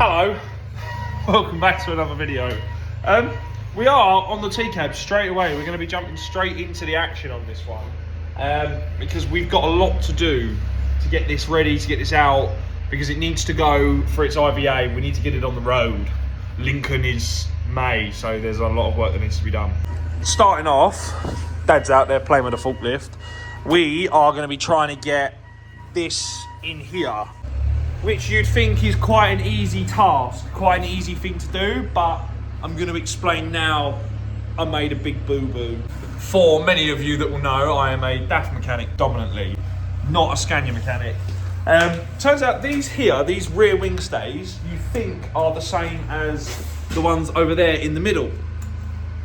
Hello, welcome back to another video. We are on the T-cab straight away. We're going to be jumping straight into the action on this one because we've got a lot to do to get this ready, to get this out, because it needs to go for its IVA. We need to get it on the road. Lincoln is May, so there's a lot of work that needs to be done. Starting off, Dad's out there playing with a forklift. We are going to be trying to get this in here, which you'd think is quite an easy task, quite an easy thing to do, but I'm going to explain now. I made a big boo-boo. For many of you that will know, I am a DAF mechanic dominantly, not a Scania mechanic. Turns out these here, these rear wing stays, you think are the same as the ones over there in the middle.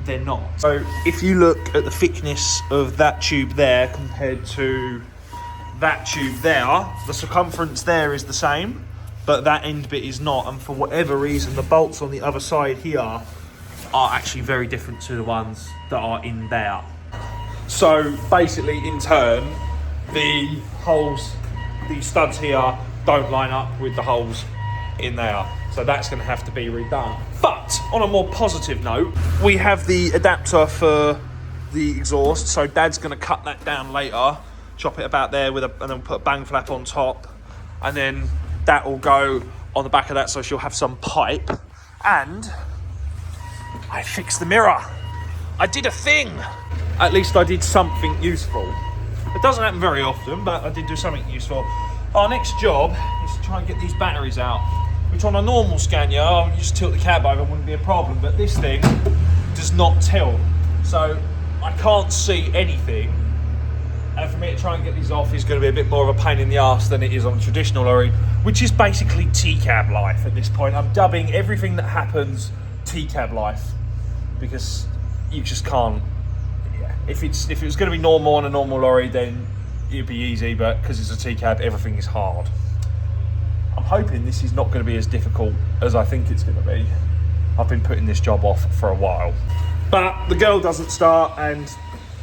They're not. So if you look at the thickness of that tube there compared to that tube there, the circumference there is the same, but that end bit is not, and for whatever reason the bolts on the other side here are actually very different to the ones that are in there. So basically, in turn, the holes, these studs here don't line up with the holes in there, so that's going to have to be redone. But on a more positive note, we have the adapter for the exhaust, so Dad's going to cut that down later, chop it about there with and then put a bang flap on top, and then that will go on the back of that, so she'll have some pipe. And I fixed the mirror. I did a thing. At least I did something useful. It doesn't happen very often, but I did do something useful. Our next job is to try and get these batteries out, which on a normal Scania, you just tilt the cab over, wouldn't be a problem, but this thing does not tilt, so I can't see anything. And for me to try and get these off is going to be a bit more of a pain in the arse than it is on a traditional lorry, which is basically T-cab life at this point. I'm dubbing everything that happens T-cab life, because you just can't. Yeah. If it was going to be normal on a normal lorry, then it'd be easy, but because it's a T-cab, everything is hard. I'm hoping this is not going to be as difficult as I think it's going to be. I've been putting this job off for a while, but the girl doesn't start and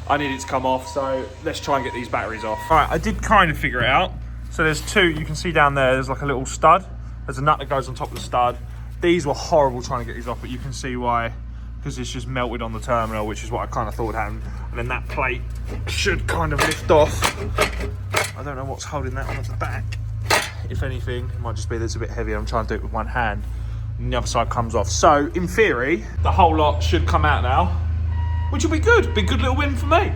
I need it to come off, so let's try and get these batteries off. All right, I did kind of figure it out. So there's two, you can see down there, there's like a little stud. There's a nut that goes on top of the stud. These were horrible trying to get these off, but you can see why, because it's just melted on the terminal, which is what I kind of thought would happen. And then that plate should kind of lift off. I don't know what's holding that on at the back. If anything, it might just be that it's a bit heavy. I'm trying to do it with one hand, and the other side comes off. So in theory, the whole lot should come out now, which will be good. Be a good little win for me.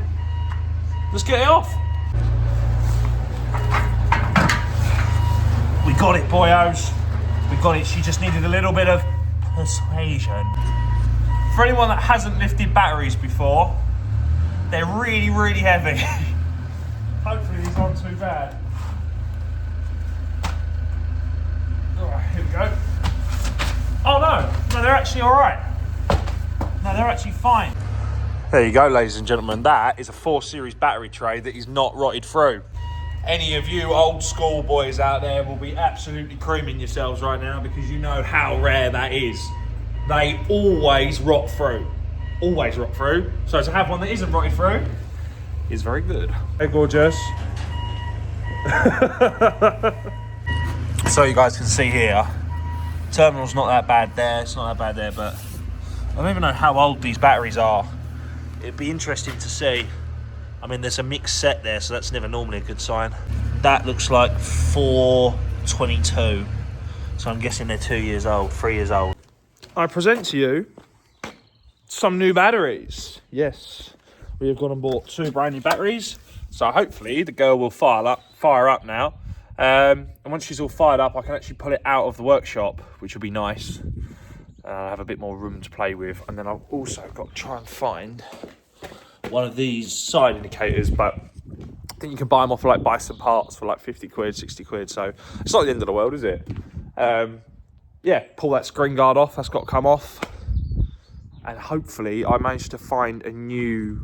Let's get it off. We got it, boyos. We got it. She just needed a little bit of persuasion. For anyone that hasn't lifted batteries before, they're really, really heavy. Hopefully these aren't too bad. All right, here we go. Oh no, they're actually all right. No, they're actually fine. There you go, ladies and gentlemen. That is a 4 Series battery tray that is not rotted through. Any of you old school boys out there will be absolutely creaming yourselves right now, because you know how rare that is. They always rot through. Always rot through. So to have one that isn't rotted through is very good. Hey, gorgeous. So you guys can see here, terminal's not that bad there, it's not that bad there, but I don't even know how old these batteries are. It'd be interesting to see. I mean, there's a mixed set there, so that's never normally a good sign. That looks like 422, so I'm guessing they're 2 years old, 3 years old. I present to you some new batteries. Yes, we have gone and bought 2 brand new batteries, so hopefully the girl will fire up now. And once she's all fired up, I can actually pull it out of the workshop, which will be nice. I'll have a bit more room to play with, and then I've also got to try and find one of these side indicators, but I think you can buy them off for like Bison parts for like 50 quid, 60 quid, so it's not the end of the world, is it? Yeah, pull that screen guard off, that's got to come off, and hopefully I managed to find a new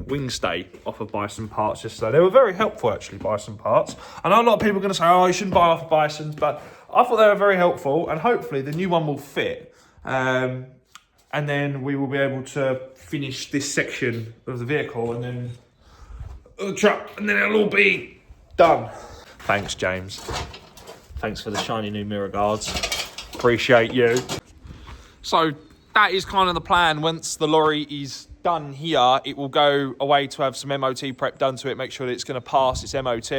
wing stay off of Bison parts. Just so they were very helpful, actually, Bison parts. I know a lot of people are going to say, oh, you shouldn't buy off of Bison's, but I thought they were very helpful, and hopefully the new one will fit. And then we will be able to finish this section of the vehicle and then the truck, and then it'll all be done. Thanks, James. Thanks for the shiny new mirror guards. Appreciate you. So that is kind of the plan. Once the lorry is done here, it will go away to have some MOT prep done to it, make sure that it's going to pass its MOT,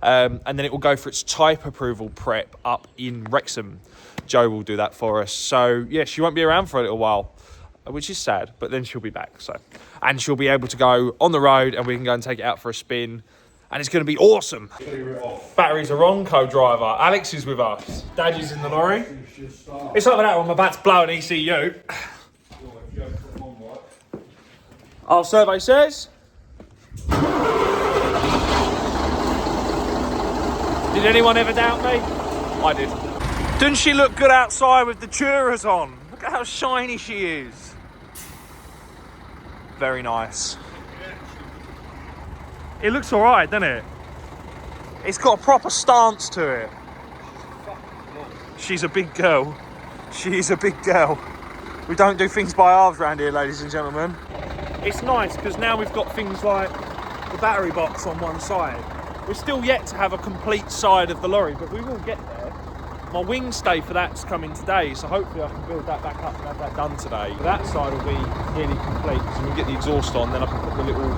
and then it will go for its type approval prep up in Wrexham. Joe will do that for us. So yeah, she won't be around for a little while, which is sad, but then she'll be back. So, and she'll be able to go on the road and we can go and take it out for a spin. And it's going to be awesome. Batteries are on, co-driver. Alex is with us. Daddy's in the lorry. It's like that when I'm about to blow an ECU. Our survey says... Did anyone ever doubt me? I did. Doesn't she look good outside with the Turas on? Look at how shiny she is. Very nice. It looks all right, doesn't it? It's got a proper stance to it. She's a big girl. She is a big girl. We don't do things by halves around here, ladies and gentlemen. It's nice because now we've got things like the battery box on one side. We're still yet to have a complete side of the lorry, but we will get there. My wing stay for that's coming today, so hopefully I can build that back up and have that done today. But that side will be nearly complete because we can get the exhaust on, then I can put the little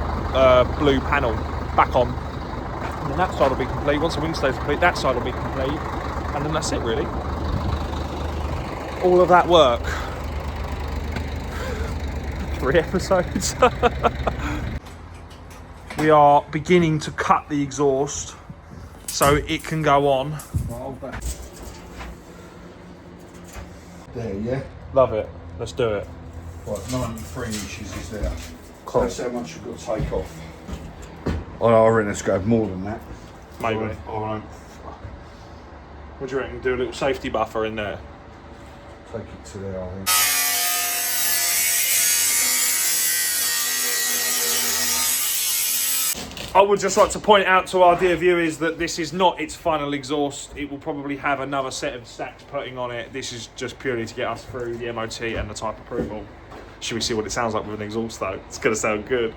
blue panel back on. And then that side will be complete. Once the wing stay is complete, that side will be complete. And then that's it, really. All of that work. 3 episodes. We are beginning to cut the exhaust so it can go on. There, yeah? Love it. Let's do it. Right, 93 inches is there. Cool. That's how much you've got to take off. I reckon it's got to have more than that. Maybe. I won't. What do you reckon? Do a little safety buffer in there? Take it to there, I think. I would just like to point out to our dear viewers that this is not its final exhaust. It will probably have another set of stacks putting on it. This is just purely to get us through the MOT and the type approval. Should we see what it sounds like with an exhaust though? It's going to sound good.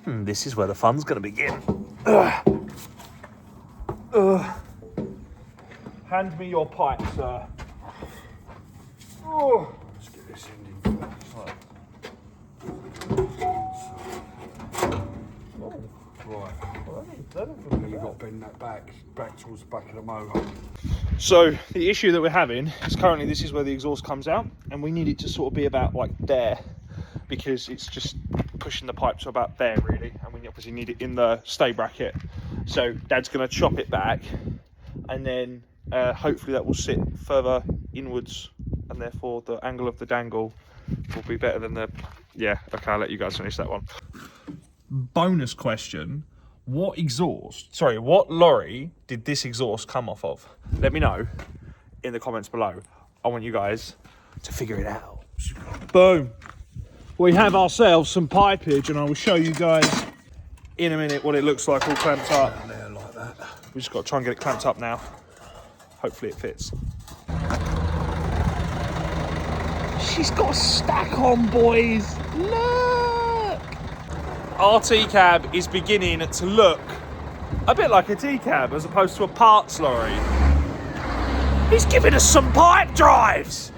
This is where the fun's going to begin. Hand me your pipe, sir. Oh. Let's get this ending first. Right. Then you've got to bend that back towards the back of the motor. So the issue that we're having is currently this is where the exhaust comes out, and we need it to sort of be about like there, because it's just pushing the pipe to about there really, and we obviously need it in the stay bracket. So Dad's going to chop it back, and then hopefully that will sit further inwards, and therefore the angle of the dangle will be better than the... Yeah, okay, I'll let you guys finish that one. Bonus question. What lorry did this exhaust come off of? Let me know in the comments below. I want you guys to figure it out. Boom. We have ourselves some pipage, and I will show you guys in a minute what it looks like all clamped up. Down there like that. We just got to try and get it clamped up now. Hopefully it fits. She's got a stack on, boys. Look! Our T-cab is beginning to look a bit like a T-cab as opposed to a parts lorry. He's giving us some pipe drives.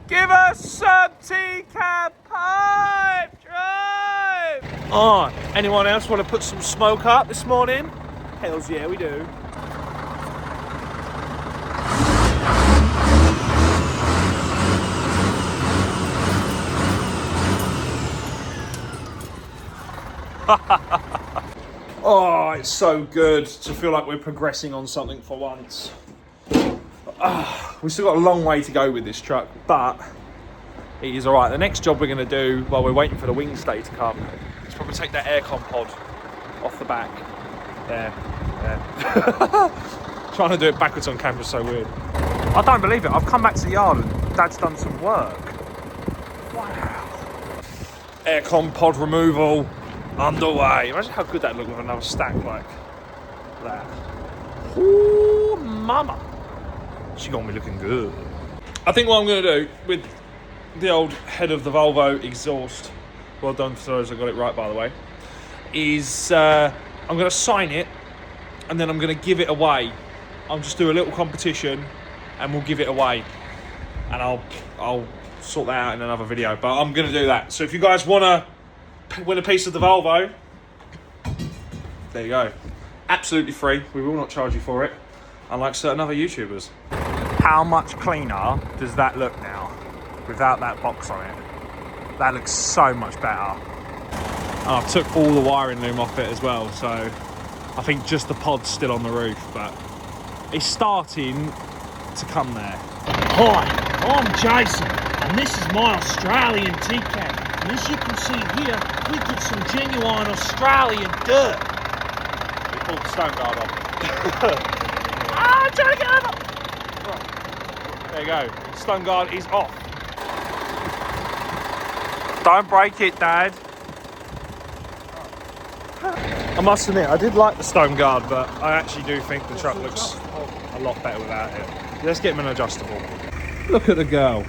Give us some T-cab pipe drive. Oh, anyone else want to put some smoke up this morning? Hells yeah, we do. Oh, it's so good to feel like we're progressing on something for once. We've still got a long way to go with this truck, but it is all right. The next job we're going to do while we're waiting for the wing stay to come is probably take that aircon pod off the back. There. Trying to do it backwards on camera is so weird. I don't believe it. I've come back to the yard and Dad's done some work. Wow. Aircon pod removal underway. Imagine how good that looked with another stack like that. Ooh, mama. She got me looking good. I think what I'm going to do with the old head of the Volvo exhaust, well done for those that got it right by the way, is I'm going to sign it and then I'm going to give it away. I'll just do a little competition and we'll give it away. and I'll sort that out in another video. But I'm going to do that. So if you guys want to win a piece of the Volvo, there you go. Absolutely free. We will not charge you for it, unlike certain other YouTubers. How much cleaner does that look now without that box on it? That looks so much better. And I took all the wiring loom off it as well, so I think just the pod's still on the roof, but it's starting to come there. Hi, I'm Jason, and this is my Australian TCAB. And as you can see here, we did some genuine Australian dirt. We pulled the stone guard off. I'm trying to get over! Right. There you go, stone guard is off. Don't break it, Dad. I must admit, I did like the stone guard, but I actually do think the truck looks a lot better without it. Let's get him an adjustable. Look at the girl.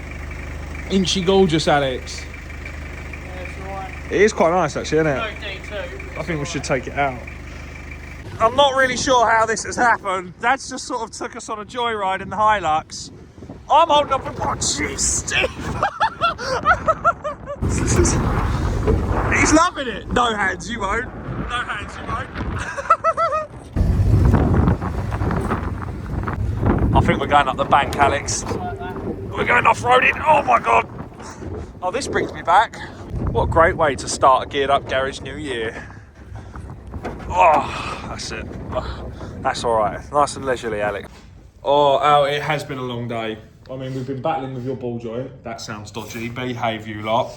Ain't she gorgeous, Alex? Yeah, it's alright. It is quite nice, actually, isn't it? No D2. I think we should take it out. I'm not really sure how this has happened. Dad's just sort of took us on a joyride in the Hilux. I'm holding up with one. Jeez, Steve! He's loving it. No hands, you won't. No hands, you won't. I think we're going up the bank, Alex. Like that. We're going off-roading. Oh my God. Oh, this brings me back. What a great way to start a geared up garage new year. Oh, that's it. Oh, that's all right. Nice and leisurely, Alex. Oh, it has been a long day. I mean, we've been battling with your ball joint. That sounds dodgy. Behave, you lot.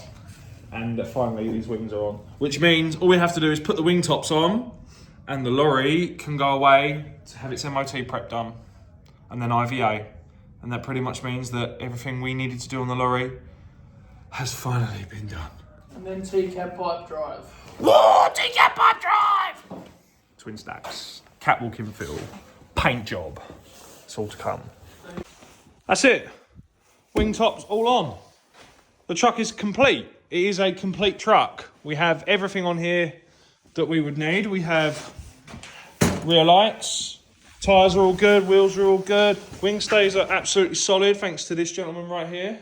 And finally, these wings are on. Which means all we have to do is put the wing tops on, and the lorry can go away to have its MOT prep done, and then IVA. And that pretty much means that everything we needed to do on the lorry has finally been done. And then TCAB pipe drive. Whoa, TCAB pipe drive! Twin stacks, catwalk infill, paint job. It's all to come. That's it. Wing tops all on. The truck is complete. It is a complete truck. We have everything on here that we would need. We have rear lights, tyres are all good, wheels are all good. Wing stays are absolutely solid thanks to this gentleman right here.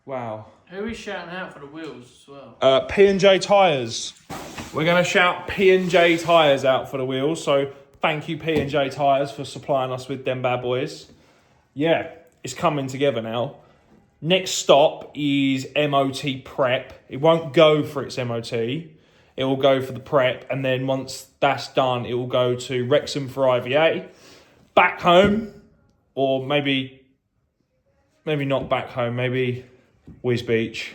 Wow. Who is shouting out for the wheels as well? P&J tyres. We're going to shout P&J tyres out for the wheels. So thank you P&J tyres for supplying us with them bad boys. Yeah, it's coming together now. Next stop is MOT prep. It won't go for its MOT. It will go for the prep. And then once that's done, it will go to Wrexham for IVA. Back home, or maybe not back home, maybe Whiz Beach.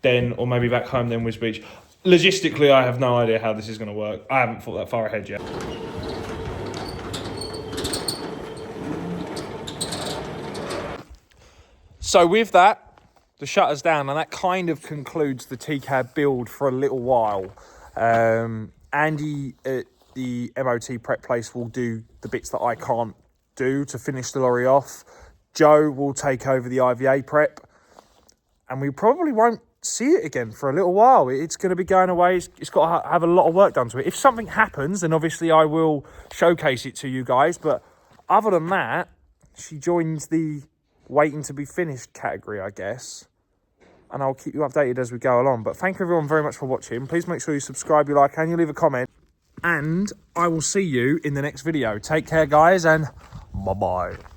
Then, or maybe back home, then Whiz Beach. Logistically, I have no idea how this is going to work. I haven't thought that far ahead yet. So with that, the shutter's down, and that kind of concludes the TCAB build for a little while. Andy at the MOT prep place will do the bits that I can't do to finish the lorry off. Joe will take over the IVA prep, and we probably won't see it again for a little while. It's going to be going away. It's got to have a lot of work done to it. If something happens, then obviously I will showcase it to you guys. But other than that, she joins the waiting to be finished category, I guess. And I'll keep you updated as we go along. But thank you everyone very much for watching. Please make sure you subscribe, you like, and you leave a comment. And I will see you in the next video. Take care, guys, and bye-bye.